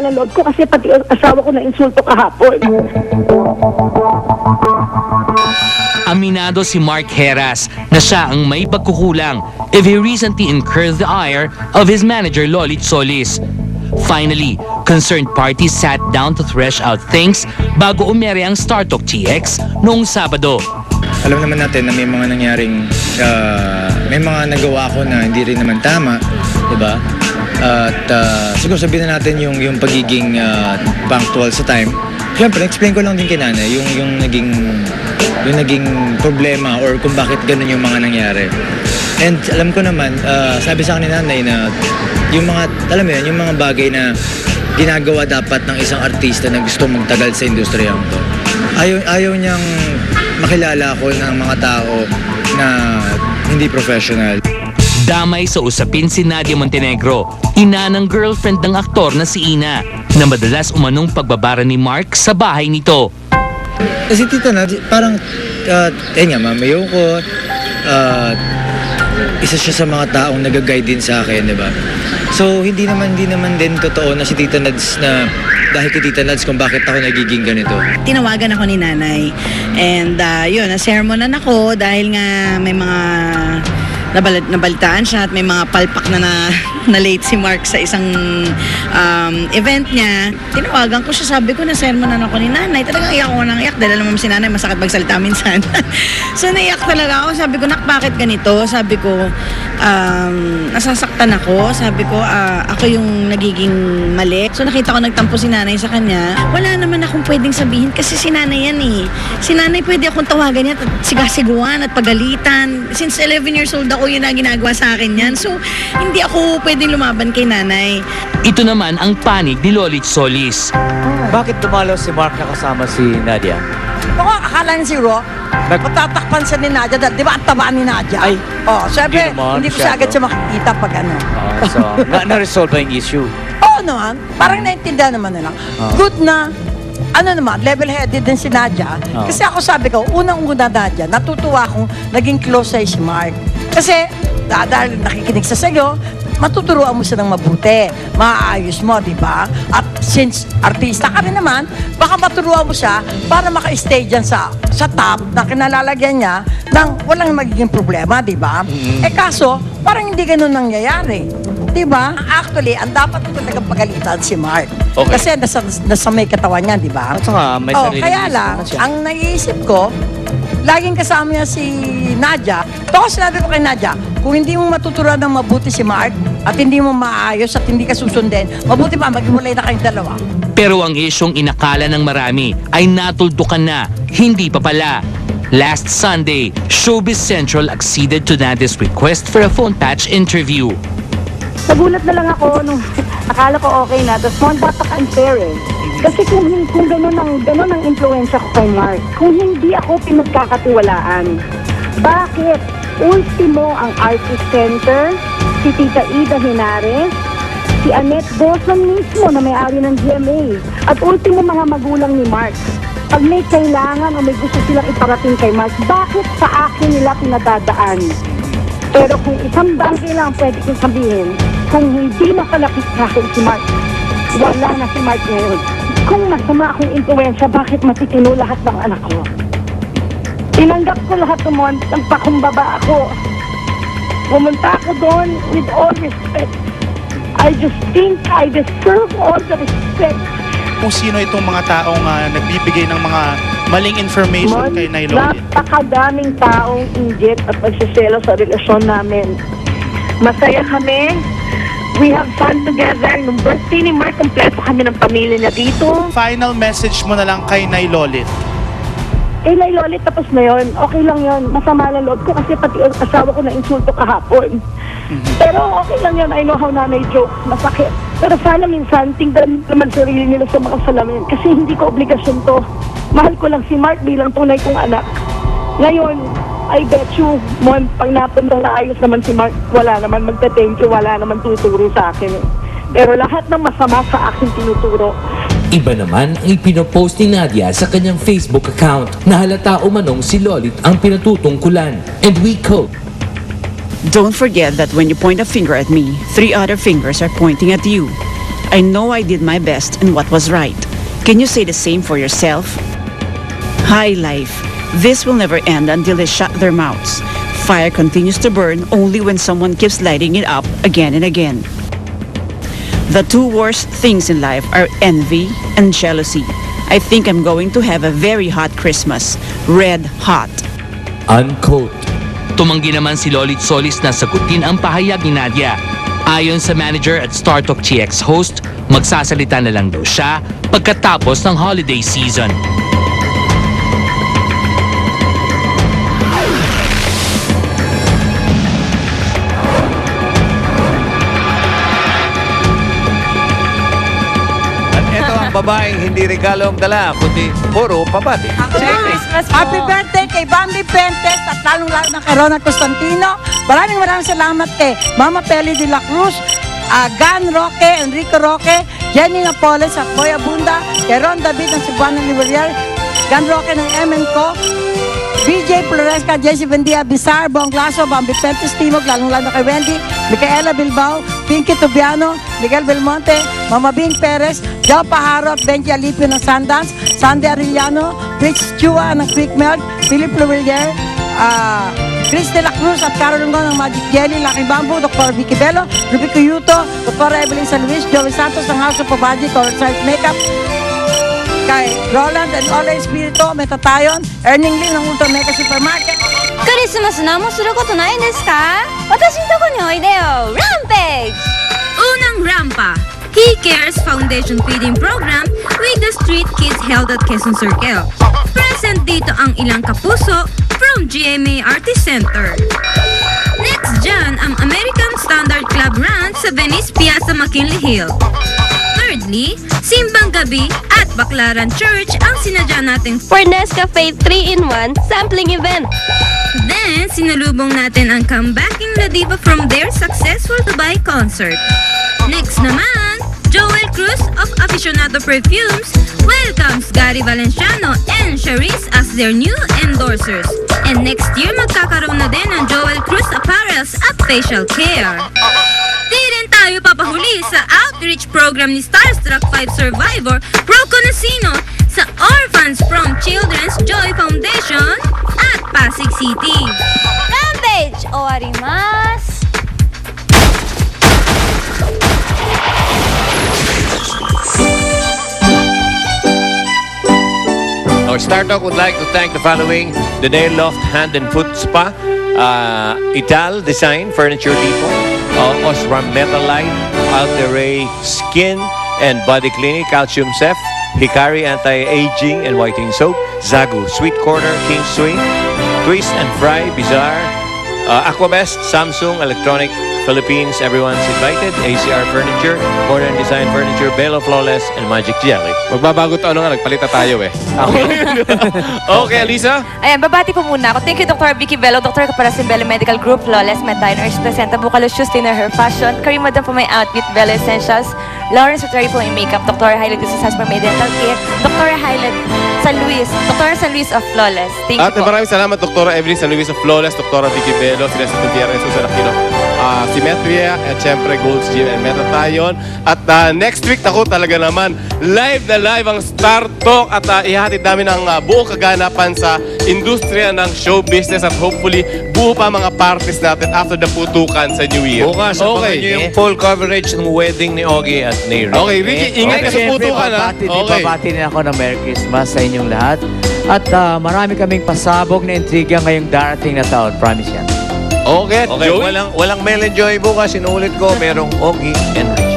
ng loob ko kasi pati asawa ko na insulto kahapon. Aminado si Mark Heras na siya ang may pagkukulang if he recently incurred the ire of his manager Lolit Solis. Finally, concerned parties sat down to thresh out things bago umere ang StarTalk TX noong Sabado. Alam naman natin na may mga nangyaring, may mga nagawa ko na hindi rin naman tama, di ba? At siguro sabihin na natin yung pagiging punctual sa time. Siyempre, explain ko lang din kay nanay yung naging problema or kung bakit ganun yung mga nangyari. And alam ko naman, sabi sa akin ni nanay na yung mga, alam mo yun, yung mga bagay na ginagawa dapat ng isang artista na gusto magtagal sa industriyang to. Ayaw niyang makilala ko ng mga tao na hindi professional. Damay sa usapin si Nadia Montenegro, ina ng girlfriend ng aktor na si Ina, na madalas umanong pagbabara ni Mark sa bahay nito. Kasi tita na, parang, nga, mamayaw ko, isa siya sa mga taong nag-guide din sa akin, di ba? So, hindi naman din totoo na si Tita Nads na dahil kay Tita Nads kung bakit ako nagiging ganito. Tinawagan ako ni nanay. And yun, na-sermonan ako dahil nga may mga nabalitaan siya at may mga palpak na late si Mark sa isang event niya. Tinawagan ko siya, sabi ko na sermonan ako ni nanay. Talagang iyak ako nang iyak dahil alam mo si nanay masakit magsalita minsan. So naiyak talaga ako, sabi ko, nak, bakit ganito? Sabi ko, nasasaktan ako. Sabi ko, ako yung nagiging mali. So nakita ko nagtampo si nanay sa kanya. Wala naman akong pwedeng sabihin kasi si nanay yan eh. Si nanay pwede akong tawagan niya at sigasiguan at pagalitan. Since 11 years old ako, yun na ginagawa sa akin yan. So hindi ako pwedeng lumaban kay nanay. Ito naman ang panig ni Lolit Solis. Bakit dumalo si Mark na kasama si Nadia? Ako, akala niya siguro, matatakpan siya ni Nadia dahil di ba ang taba ni Nadia? Ay, syempre, hindi ko siya agad siya makikita pag ano. So, na-resolve ba yung issue? Oo naman, parang naintindihan naman nila. Good na, ano naman, level-headed din si Nadia. Kasi ako sabi ko, unang-una Nadia, natutuwa akong naging close sa'yo si Mark. Kasi, dahil nakikinig sa sayo, matuturuan mo siya ng mabuti. Maayos mo, di ba? At since artista ka rin naman, baka maturuan mo siya para maka-stay dyan sa top na kinalalagyan niya nang walang magiging problema, di ba? Eh kaso, parang hindi ganun nangyayari. Di ba? Actually, ang dapat ko talagang pagalitan si Mark. Okay. Kasi nasa may katawan niya, di ba? At saka may sarili kaya lang, ang naiisip ko, laging kasama niya si Nadia. Ito ko sinabi ko kay Nadia, kung hindi mo matuturuan ng mabuti si Mark at hindi mo maayos at hindi ka susundin, mabuti pa, maghiwalay na kayong dalawa. Pero ang isyong inakala ng marami ay natuldukan na, hindi pa pala. Last Sunday, Showbiz Central acceded to Nadia's request for a phone patch interview. Nagulat na lang ako nung akala ko okay na. Tapos mo, unfair eh. Kasi kung gano'n ang influensya ko kay Mark, kung hindi ako pinagkakatiwalaan, bakit ultimo ang Artist Center, si Tita Ida Henares, si Annette Boson mismo na may-ari ng GMA, at ultimo mga magulang ni Mark, pag may kailangan o may gusto silang iparating kay Mark, bakit sa akin nila pinadadaan? Pero kung isang bagay lang pwede kong sabihin, kung hindi makalapit sa akin si Mark, wala na si Mark ngayon. Kung masama akong influensya, bakit matitino lahat ng anak ko? Tinanggap ko lahat naman, nagpakumbaba ako. Pumunta ako doon with all respect. I just think I deserve all the respect. Kung sino itong mga taong nagbibigay ng mga maling information kay Nay Lolit. Napakadaming taong inggit at pagsiselo sa relasyon namin. Masaya kami. We have fun together. Nung birthday ni Mark, kompleto kami ng pamilya niya dito. Final message mo na lang kay Nay Lolit. Kay Nay Lolit, tapos na yun. Okay lang yun. Masama lang loob ko kasi pati asawa ko na insulto kahapon. Pero okay lang yun. I know how nanay jokes. Masakit. Pero sana minsan, tingnan naman sarili nila sa mga salamin. Kasi hindi ko obligasyon to. Mahal ko lang si Mark bilang tunay kong anak. Ngayon, I bet you, pag napunta na ayos naman si Mark, wala naman magta-thank you, wala naman tuturo sa akin. Pero lahat ng masama sa akin tinuturo. Iba naman ang ipinopost ni Nadia sa kanyang Facebook account na halata umanong si Lolit ang pinatutungkulan. And we quote, "Don't forget that when you point a finger at me, 3 other fingers are pointing at you. I know I did my best and what was right. Can you say the same for yourself? Hi, life. This will never end until they shut their mouths. Fire continues to burn only when someone keeps lighting it up again and again. The two worst things in life are envy and jealousy. I think I'm going to have a very hot Christmas. Red hot. Unquote. Tumanggi naman si Lolit Solis na sagutin ang pahayag ni Nadia. Ayon sa manager at StarTalk TX host, magsasalita na lang daw siya pagkatapos ng holiday season. At ito ang babaeng hindi regalo ang dala, kundi puro pabati. Happy birthday kay Bambi Pentes at lalong-lalo na kay Ronald Constantino. Maraming salamat kay Mama Peli de la Cruz, Gan Roque, Enrico Roque, Jenny Napoles at Boy Abunda, kay Ron David ng Cebuano Liberal, Gan Roque ng MNCO, BJ Floresca, Jesse Bendia, Bizar, Bong Glaso, Bambi Pentes Timog, lalong-lalo kay Wendy, Micaela Bilbao, Pinky Tubiano, Miguel Belmonte, Mama Bing Perez, Joe Pajaro at Benji Alipio ng Sundance, Sandy Arellano, Rich Chua ng Quick Milk, Philip Luwilier, Chris De La Cruz at Carol Lungon ng Magic Jelly, Lucky Bamboo, Dr. Vicky Bello, Rubico Yuto, Dr. Evelyn San Luis, Joey Santos ng House of Pabaji, Color Science Makeup, kay Roland and Ola Espirito, Metatayon, Erning Lee ng Ultra Mega Supermarket. クリスマス何もすることないんですか？私のとこにおいでよ。Rampage! Unang Rampa, He Cares Foundation Feeding Program with the Street Kids held at Quezon Circle. Present dito ang ilang kapuso from GMA Artist Center. Next dyan, ang American Standard Club Run sa Venice Piazza McKinley Hill. Thirdly, Simbang Gabi at Baclaran Church ang sinadya nating For Nescafe 3-in-1 sampling event. Then, sinalubong natin ang comebacking La Diva from their successful Dubai concert. Next naman, Joel Cruz of Aficionado Perfumes welcomes Gary Valenciano and Charisse as their new endorsers. And next year, magkakaroon na din ng Joel Cruz Apparels at Facial Care. Di rin tayo papahuli sa outreach program ni Starstruck 5 Survivor Pro Conocino sa Orphans from Children's Joy Foundation at Pasig City. Rampage! Owarimasu! Our StarTalk would like to thank the following: The Nail Loft Hand and Foot Spa, Ital Design Furniture Depot, Osram Metalite, Alteray Skin and Body Clinic, Calcium Cef, Hikari Anti-Aging and Whitening Soap, Zagu Sweet Corner, King Swing, Twist and Fry, Bizarre, Aquabest, Samsung Electronic Philippines, everyone's invited, ACR Furniture, Modern Design Furniture, Bello Flawless, and Magic Jelly. Magbabago to nagpalita tayo eh. Okay, Alisa? Ayan, babati po muna ako. Thank you, Dr. Vicky Bello, Dr. Caparasin Bello Medical Group, Flawless, Medline, Ernst Placenta, Bucalo Shoes, Dinner Hair Fashion, Karim Madam po may outfit, Bello Essentials, Lawrence Uteri po may makeup, Dr. Highland Dr. Sasper may dental care, Dr. Highland San Luis, Dr. San Luis of Flawless. Thank you At po. maraming salamat, Dr. Evelyn San Luis of Flawless, Dr. Vicky Bello, sila sa Tutiara, Susan Aquino, Symmetria, at syempre Gold's Gym and Metatayon. At next week, ako talaga naman, live na live ang Star Talk at ihatid namin ang buong kaganapan sa industriya ng show business at hopefully buo pa mga parties natin after the putukan sa New Year. Bukas, abangan nyo yung full coverage ng wedding ni Ogie at ni Rick. Okay, Ricky, ingat ka sa putukan ha. Okay. Babati din ako ng Merry Christmas sa inyong lahat. At marami kaming pasabog na intriga ngayong darating na taon. Promise yan. Okay, Okay, Joey? walang Mel and Joy bukas. Sinuulit ko, merong Ogie and Rick.